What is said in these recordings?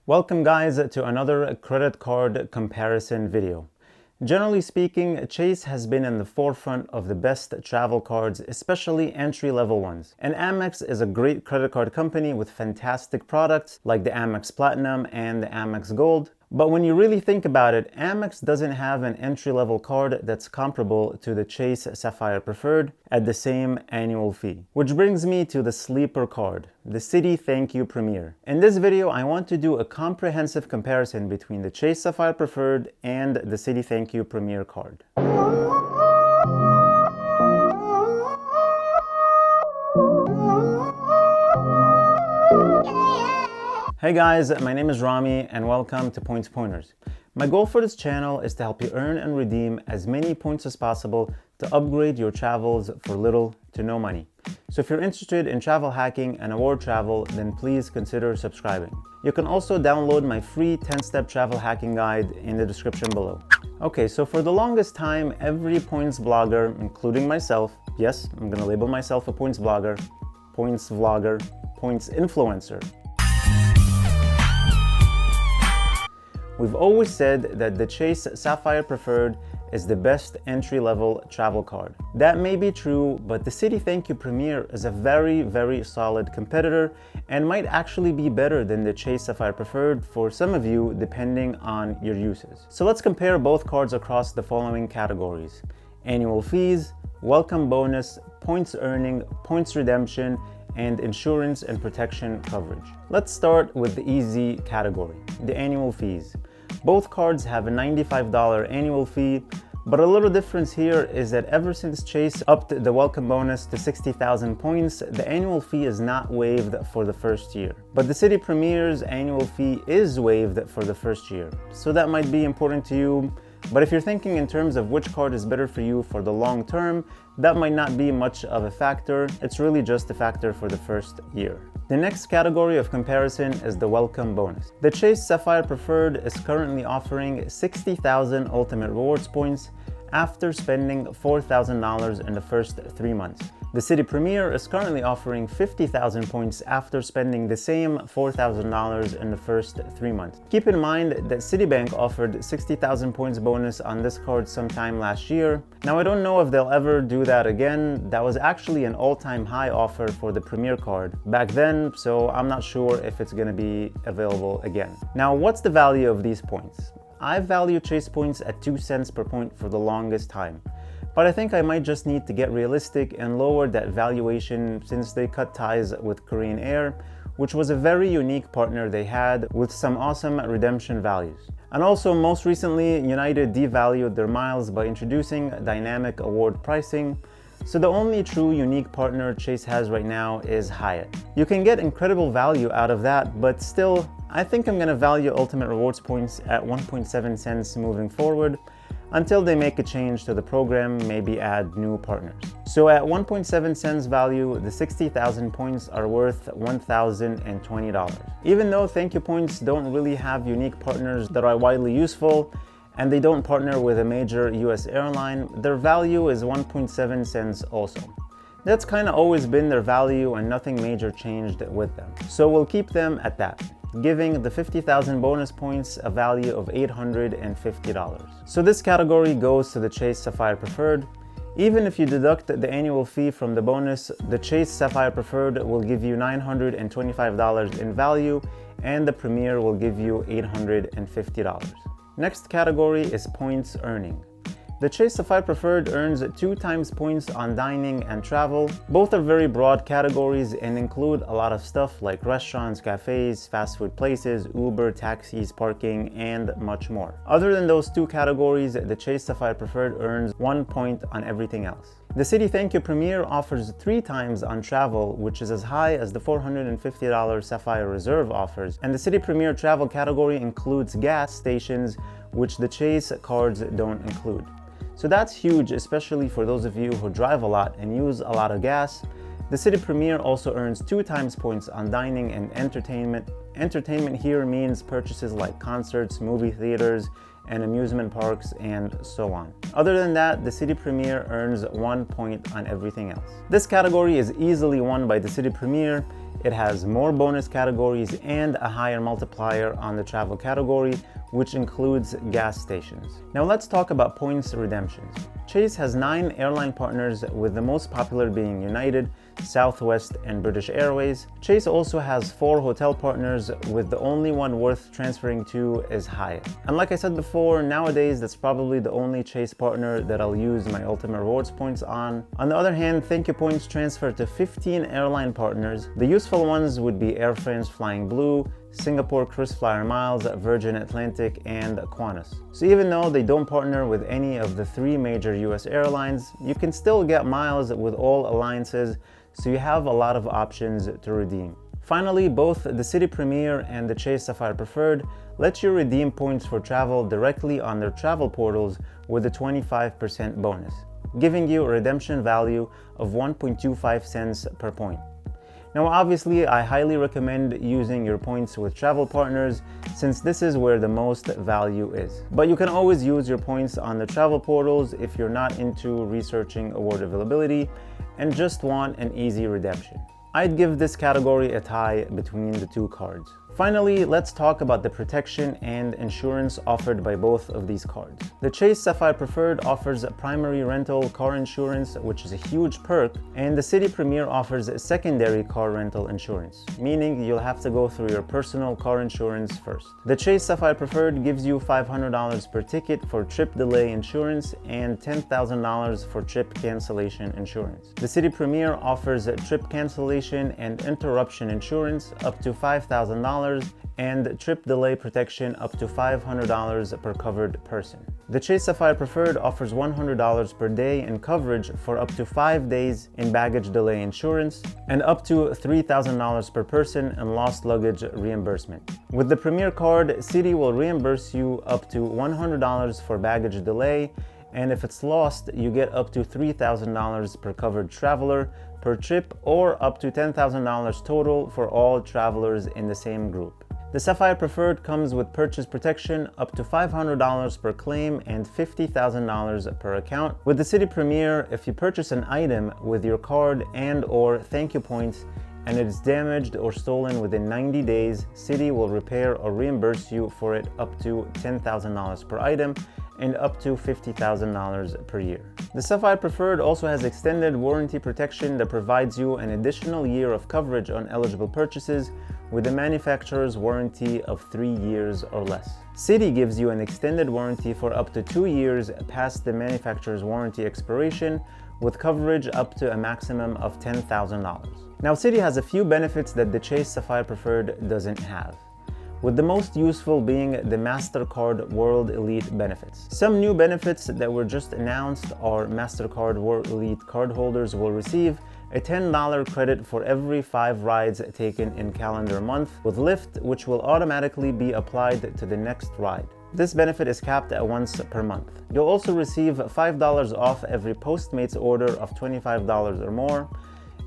Welcome guys to another credit card comparison video. Generally speaking, Chase has been in the forefront of the best travel cards, especially entry-level ones. And Amex is a great credit card company with fantastic products like the Amex Platinum and the Amex Gold. But when you really think about it, Amex doesn't have an entry-level card that's comparable to the Chase Sapphire Preferred at the same annual fee. Which brings me to the sleeper card, the Citi ThankYou Premier. In this video, I want to do a comprehensive comparison between the Chase Sapphire Preferred and the Citi ThankYou Premier card. Hey guys, my name is Rami and welcome to Points Pointers. My goal for this channel is to help you earn and redeem as many points as possible to upgrade your travels for little to no money. So if you're interested in travel hacking and award travel, then please consider subscribing. You can also download my free 10-step travel hacking guide in the description below. Okay, so for the longest time, every points blogger, including myself, yes, I'm gonna label myself a points blogger, points vlogger, points influencer. We've always said that the Chase Sapphire Preferred is the best entry-level travel card. That may be true, but the Citi ThankYou Premier is a very solid competitor and might actually be better than the Chase Sapphire Preferred for some of you, depending on your uses. So let's compare both cards across the following categories: annual fees, welcome bonus, points earning, points redemption, and insurance and protection coverage. Let's start with the easy category, the annual fees. Both cards have a $95 annual fee, but a little difference here is that ever since Chase upped the welcome bonus to 60,000 points, the annual fee is not waived for the first year. But the Citi Premier's annual fee is waived for the first year, so that might be important to you. But if you're thinking in terms of which card is better for you for the long term, that might not be much of a factor. It's really just a factor for the first year. The next category of comparison is the welcome bonus. The Chase Sapphire Preferred is currently offering 60,000 Ultimate Rewards points after spending $4,000 in the first 3 months. The Citi Premier is currently offering 50,000 points after spending the same $4,000 in the first 3 months. Keep in mind that Citibank offered 60,000 points bonus on this card sometime last year. Now I don't know if they'll ever do that again. That was actually an all-time high offer for the Premier card back then, so I'm not sure if it's going to be available again. Now what's the value of these points? I value Chase points at 2 cents per point for the longest time. But I think I might just need to get realistic and lower that valuation since they cut ties with Korean Air, which was a very unique partner they had with some awesome redemption values. And also, most recently, United devalued their miles by introducing dynamic award pricing. So the only true unique partner Chase has right now is Hyatt. You can get incredible value out of that, but still, I think I'm gonna value Ultimate Rewards points at 1.7 cents moving forward, until they make a change to the program, maybe add new partners. So at 1.7 cents value, the 60,000 points are worth $1,020. Even though ThankYou points don't really have unique partners that are widely useful, and they don't partner with a major US airline, their value is 1.7 cents also. That's kind of always been their value and nothing major changed with them. So we'll keep them at that, giving the 50,000 bonus points a value of $850. So this category goes to the Chase Sapphire Preferred. Even if you deduct the annual fee from the bonus, the Chase Sapphire Preferred will give you $925 in value and the Premier will give you $850. Next category is points earning. The Chase Sapphire Preferred earns 2 times points on dining and travel. Both are very broad categories and include a lot of stuff like restaurants, cafes, fast food places, Uber, taxis, parking, and much more. Other than those 2 categories, the Chase Sapphire Preferred earns 1 point on everything else. The Citi ThankYou Premier offers 3 times on travel, which is as high as the $450 Sapphire Reserve offers, and the Citi Premier travel category includes gas stations, which the Chase cards don't include. So that's huge, especially for those of you who drive a lot and use a lot of gas. The Citi Premier also earns 2 times points on dining and entertainment. Entertainment here means purchases like concerts, movie theaters, and amusement parks, and so on. Other than that, the Citi Premier earns 1 point on everything else. This category is easily won by the Citi Premier, It has more bonus categories and a higher multiplier on the travel category, which includes gas stations. Now let's talk about points redemptions. Chase has 9 airline partners, with the most popular being United, Southwest, and British Airways. Chase also has 4 hotel partners, with the only one worth transferring to is Hyatt. And like I said before, nowadays that's probably the only Chase partner that I'll use my Ultimate Rewards points on. On the other hand, thank you points transfer to 15 airline partners. The useful ones would be Air France Flying Blue, Singapore KrisFlyer Miles, Virgin Atlantic, and Qantas. So even though they don't partner with any of the 3 major US airlines, you can still get miles with all alliances, so you have a lot of options to redeem. Finally, both the Citi Premier and the Chase Sapphire Preferred let you redeem points for travel directly on their travel portals with a 25% bonus, giving you a redemption value of 1.25 cents per point. Now obviously, I highly recommend using your points with travel partners, since this is where the most value is. But you can always use your points on the travel portals if you're not into researching award availability and just want an easy redemption. I'd give this category a tie between the 2 cards. Finally, let's talk about the protection and insurance offered by both of these cards. The Chase Sapphire Preferred offers primary rental car insurance, which is a huge perk, and the Citi Premier offers secondary car rental insurance, meaning you'll have to go through your personal car insurance first. The Chase Sapphire Preferred gives you $500 per ticket for trip delay insurance and $10,000 for trip cancellation insurance. The Citi Premier offers trip cancellation and interruption insurance up to $5,000 and trip delay protection up to $500 per covered person. The Chase Sapphire Preferred offers $100 per day in coverage for up to 5 days in baggage delay insurance and up to $3,000 per person in lost luggage reimbursement. With the Premier card, Citi will reimburse you up to $100 for baggage delay, and if it's lost, you get up to $3,000 per covered traveler per trip, or up to $10,000 total for all travelers in the same group. The Sapphire Preferred comes with purchase protection up to $500 per claim and $50,000 per account. With the Citi Premier, if you purchase an item with your card and/or thank you points and it is damaged or stolen within 90 days, Citi will repair or reimburse you for it up to $10,000 per item and up to $50,000 per year. The Sapphire Preferred also has extended warranty protection that provides you an additional year of coverage on eligible purchases with a manufacturer's warranty of 3 years or less. Citi gives you an extended warranty for up to 2 years past the manufacturer's warranty expiration, with coverage up to a maximum of $10,000. Now, Citi has a few benefits that the Chase Sapphire Preferred doesn't have, with the most useful being the Mastercard World Elite benefits. Some new benefits that were just announced are Mastercard World Elite cardholders will receive a $10 credit for every 5 rides taken in calendar month with Lyft, which will automatically be applied to the next ride. This benefit is capped at once per month. You'll also receive $5 off every Postmates order of $25 or more,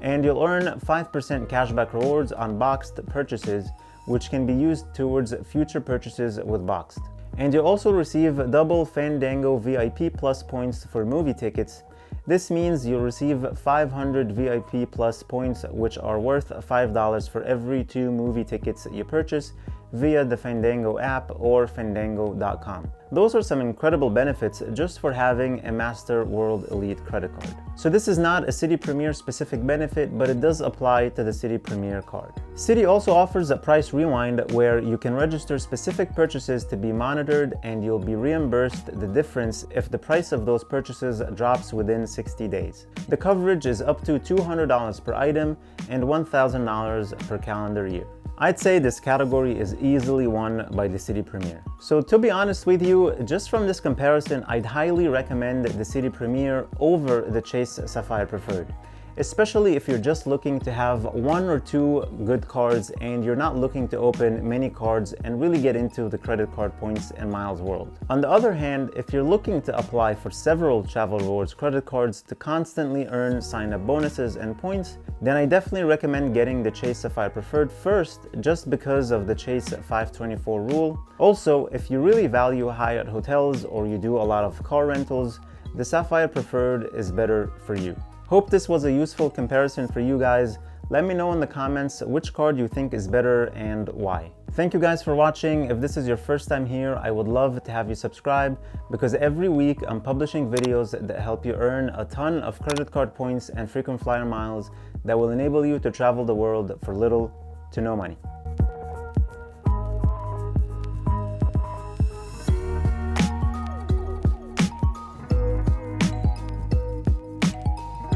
and you'll earn 5% cashback rewards on Boxed purchases, which can be used towards future purchases with Boxed. And you'll also receive double Fandango VIP Plus points for movie tickets. This means you'll receive 500 VIP Plus points, which are worth $5 for every 2 movie tickets you purchase via the Fandango app or fandango.com. Those are some incredible benefits just for having a Master World Elite credit card. So this is not a Citi Premier specific benefit, but it does apply to the Citi Premier card. Citi also offers a price rewind where you can register specific purchases to be monitored, and you'll be reimbursed the difference if the price of those purchases drops within 60 days. The coverage is up to $200 per item and $1,000 per calendar year. I'd say this category is easily won by the Citi Premier. So to be honest with you, just from this comparison, I'd highly recommend the Citi Premier over the Chase Sapphire Preferred, especially if you're just looking to have 1 or 2 good cards and you're not looking to open many cards and really get into the credit card points and miles world. On the other hand, if you're looking to apply for several travel rewards credit cards to constantly earn sign-up bonuses and points, then I definitely recommend getting the Chase Sapphire Preferred first, just because of the Chase 524 rule. Also, if you really value Hyatt hotels or you do a lot of car rentals, the Sapphire Preferred is better for you. Hope this was a useful comparison for you guys. Let me know in the comments which card you think is better and why. Thank you guys for watching. If this is your first time here, I would love to have you subscribe, because every week I'm publishing videos that help you earn a ton of credit card points and frequent flyer miles that will enable you to travel the world for little to no money.